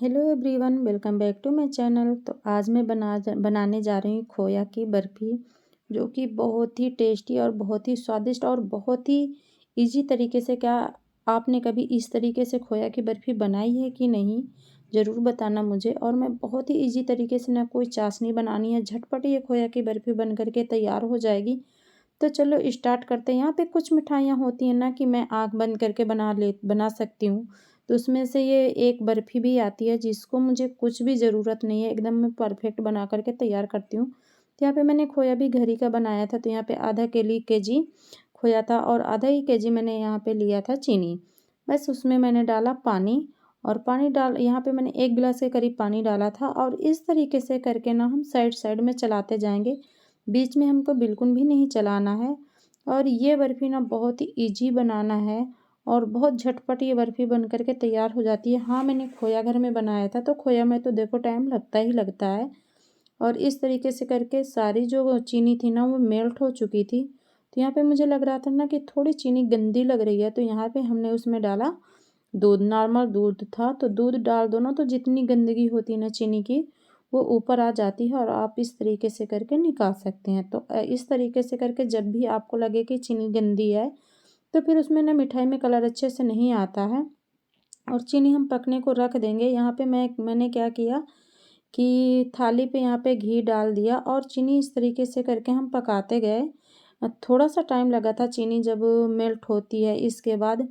Hello everyone, welcome back to my channel. तो आज मैं बनाने जा रही हूँ खोया की बर्फ़ी, जो कि बहुत ही टेस्टी और बहुत ही स्वादिष्ट और बहुत ही इजी तरीके से। क्या आपने कभी इस तरीके से खोया की बर्फ़ी बनाई है कि नहीं, ज़रूर बताना मुझे। और मैं बहुत ही इजी तरीके से, ना कोई चाशनी बनानी है, झटपट ये खोया की बर्फ़ी बन करके तैयार हो जाएगी। तो चलो स्टार्ट करते हैं। यहाँ पे कुछ मिठाइयाँ होती हैं ना कि मैं आँख बंद करके बना सकती हूँ। तो उसमें से ये एक बर्फ़ी भी आती है जिसको मुझे कुछ भी ज़रूरत नहीं है, एकदम मैं परफ़ेक्ट बना करके तैयार करती हूँ। तो यहाँ पे मैंने खोया भी घर ही का बनाया था। तो यहाँ पे आधा केजी खोया था और आधा ही केजी मैंने यहाँ पे लिया था चीनी। बस उसमें मैंने डाला पानी, और पानी डाल यहाँ पे मैंने 1 गिलास के करीब पानी डाला था। और इस तरीके से करके ना हम साइड साइड में चलाते जाएंगे, बीच में हमको बिल्कुल भी नहीं चलाना है। और ये बर्फ़ी ना बहुत ही ईज़ी बनाना है और बहुत झटपट ये बर्फ़ी बन कर के तैयार हो जाती है। हाँ, मैंने खोया घर में बनाया था, तो खोया में तो देखो टाइम लगता ही लगता है। और इस तरीके से करके सारी जो चीनी थी ना वो मेल्ट हो चुकी थी। तो यहाँ पे मुझे लग रहा था ना कि थोड़ी चीनी गंदी लग रही है, तो यहाँ पे हमने उसमें डाला दूध। नॉर्मल दूध था, तो दूध डाल दो ना तो जितनी गंदगी होती है ना चीनी की, वो ऊपर आ जाती है और आप इस तरीके से करके निकाल सकते हैं। तो इस तरीके से करके जब भी आपको लगे कि चीनी गंदी है, तो फिर उसमें ना मिठाई में कलर अच्छे से नहीं आता है, और चीनी हम पकने को रख देंगे। यहाँ पे मैंने क्या किया कि थाली पे यहाँ पे घी डाल दिया और चीनी इस तरीके से करके हम पकाते गए। थोड़ा सा टाइम लगा था चीनी जब मेल्ट होती है। इसके बाद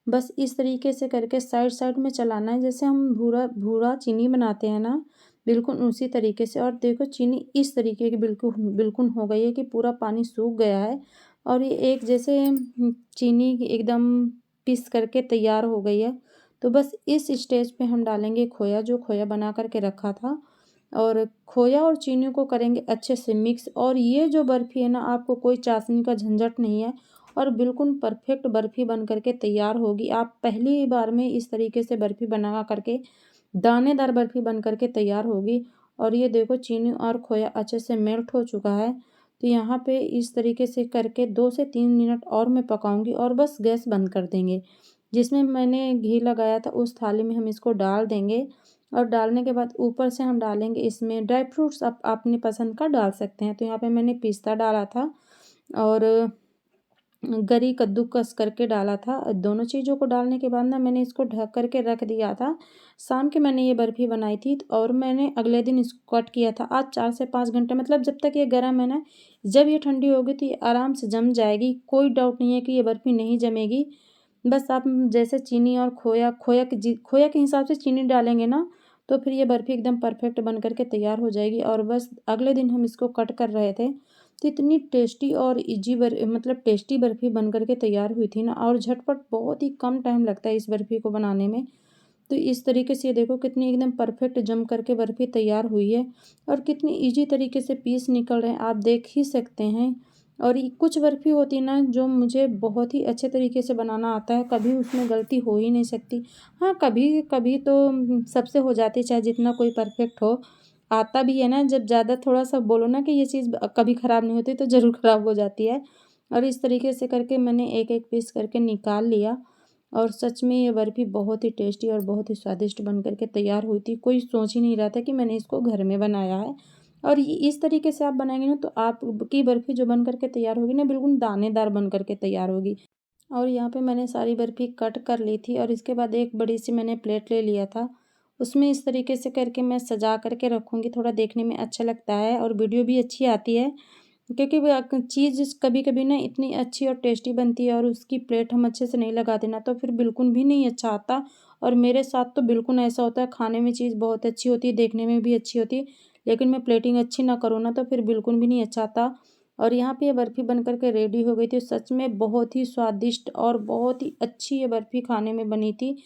बस इस तरीके से करके साइड साइड में चलाना है, जैसे हम भूरा भूरा चीनी बनाते हैं ना, बिल्कुल उसी तरीके से। और देखो चीनी इस तरीके की बिल्कुल बिल्कुल हो गई है कि पूरा पानी सूख गया है, और ये एक जैसे चीनी एकदम पीस करके तैयार हो गई है। तो बस इस स्टेज पे हम डालेंगे खोया, जो खोया बना करके रखा था, और खोया और चीनी को करेंगे अच्छे से मिक्स। और ये जो बर्फ़ी है ना, आपको कोई चाशनी का झंझट नहीं है, और बिल्कुल परफेक्ट बर्फ़ी बन करके तैयार होगी। आप पहली बार में इस तरीके से बर्फ़ी बना करके दानेदार बर्फ़ी बन करके तैयार होगी। और ये देखो चीनी और खोया अच्छे से मेल्ट हो चुका है। तो यहाँ पे इस तरीके से करके 2 से 3 मिनट और मैं पकाऊंगी, और बस गैस बंद कर देंगे। जिसमें मैंने घी लगाया था उस थाली में हम इसको डाल देंगे, और डालने के बाद ऊपर से हम डालेंगे इसमें ड्राई फ्रूट्स। आप अपनी पसंद का डाल सकते हैं। तो यहाँ पे मैंने पिस्ता डाला था और गरी कद्दूकस करके डाला था। दोनों चीज़ों को डालने के बाद ना मैंने इसको ढक करके रख दिया था। शाम के मैंने ये बर्फ़ी बनाई थी, और मैंने अगले दिन इसको कट किया था। आज 4 से 5 घंटे, मतलब जब तक ये गर्म है ना, जब ये ठंडी होगी तो ये आराम से जम जाएगी। कोई डाउट नहीं है कि ये बर्फ़ी नहीं जमेगी। बस आप जैसे चीनी और खोया के हिसाब से चीनी डालेंगे ना, तो फिर ये बर्फ़ी एकदम परफेक्ट बन करके तैयार हो जाएगी। और बस अगले दिन हम इसको कट कर रहे थे, तो इतनी टेस्टी और मतलब टेस्टी बर्फ़ी बन करके तैयार हुई थी ना, और झटपट बहुत ही कम टाइम लगता है इस बर्फ़ी को बनाने में। तो इस तरीके से ये देखो कितनी एकदम परफेक्ट जम करके बर्फ़ी तैयार हुई है, और कितनी ईजी तरीके से पीस निकल रहे हैं, आप देख ही सकते हैं। और ये कुछ बर्फ़ी होती है ना जो मुझे बहुत ही अच्छे तरीके से बनाना आता है, कभी उसमें गलती हो ही नहीं सकती। हाँ, कभी कभी तो सबसे हो जाती है, चाहे जितना कोई परफेक्ट हो। आता भी है ना, जब ज़्यादा थोड़ा-सा बोलो ना कि ये चीज़ कभी ख़राब नहीं होती, तो ज़रूर ख़राब हो जाती है। और इस तरीके से करके मैंने एक-एक पीस करके निकाल लिया, और सच में ये बर्फ़ी बहुत ही टेस्टी और बहुत ही स्वादिष्ट बन कर के तैयार हुई थी। कोई सोच ही नहीं रहा था कि मैंने इसको घर में बनाया है। और ये इस तरीके से आप बनाएँगे ना, तो आपकी बर्फ़ी जो बन कर के तैयार होगी ना, बिल्कुल दानेदार बन कर के तैयार होगी। और यहाँ पे मैंने सारी बर्फ़ी कट कर ली थी, और इसके बाद एक बड़ी-सी मैंने प्लेट ले लिया था। उसमें इस तरीके से करके मैं सजा करके रखूँगी, थोड़ा देखने में अच्छा लगता है और वीडियो भी अच्छी आती है। क्योंकि चीज़ कभी-कभी ना इतनी अच्छी और टेस्टी बनती है, और उसकी प्लेट हम अच्छे से नहीं लगाते ना, तो फिर बिल्कुल भी नहीं अच्छा आता। और मेरे साथ तो बिल्कुल ऐसा होता है, खाने में चीज़ बहुत अच्छी होती है, देखने में भी अच्छी होती है, लेकिन मैं प्लेटिंग अच्छी ना करूँ ना, तो फिर बिल्कुल भी नहीं अच्छा आता। और यहाँ पे ये बर्फ़ी बन कर के रेडी हो गई थी। सच में बहुत ही स्वादिष्ट और बहुत ही अच्छी ये बर्फ़ी खाने में बनी थी।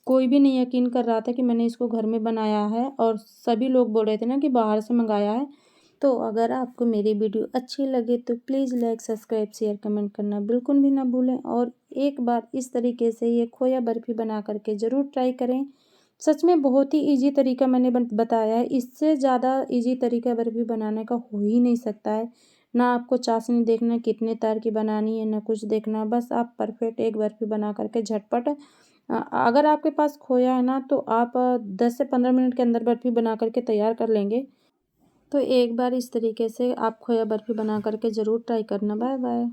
कोई भी नहीं यकीन कर रहा था कि मैंने इसको घर में बनाया है, और सभी लोग बोल रहे थे ना कि बाहर से मंगाया है। तो अगर आपको मेरी वीडियो अच्छी लगे तो please like, subscribe, share, comment करना बिल्कुल भी ना भूलें। और एक बार इस तरीके से ये खोया बर्फ़ी बना करके ज़रूर ट्राई करें। सच में बहुत ही ईज़ी तरीका मैंने बताया है, इससे ज़्यादा ईज़ी तरीका बर्फ़ी बनाने का हो ही नहीं सकता है। ना आपको चाशनी देखना कितने तार की बनानी है, ना कुछ देखना, बस आप परफेक्ट एक बर्फ़ी बना करके झटपट अगर आपके पास खोया है ना तो आप 10 से 15 मिनट के अंदर बर्फ़ी बना कर के तैयार कर लेंगे। तो एक बार इस तरीके से आप खोया बर्फ़ी बना कर के ज़रूर ट्राई करना। Bye bye.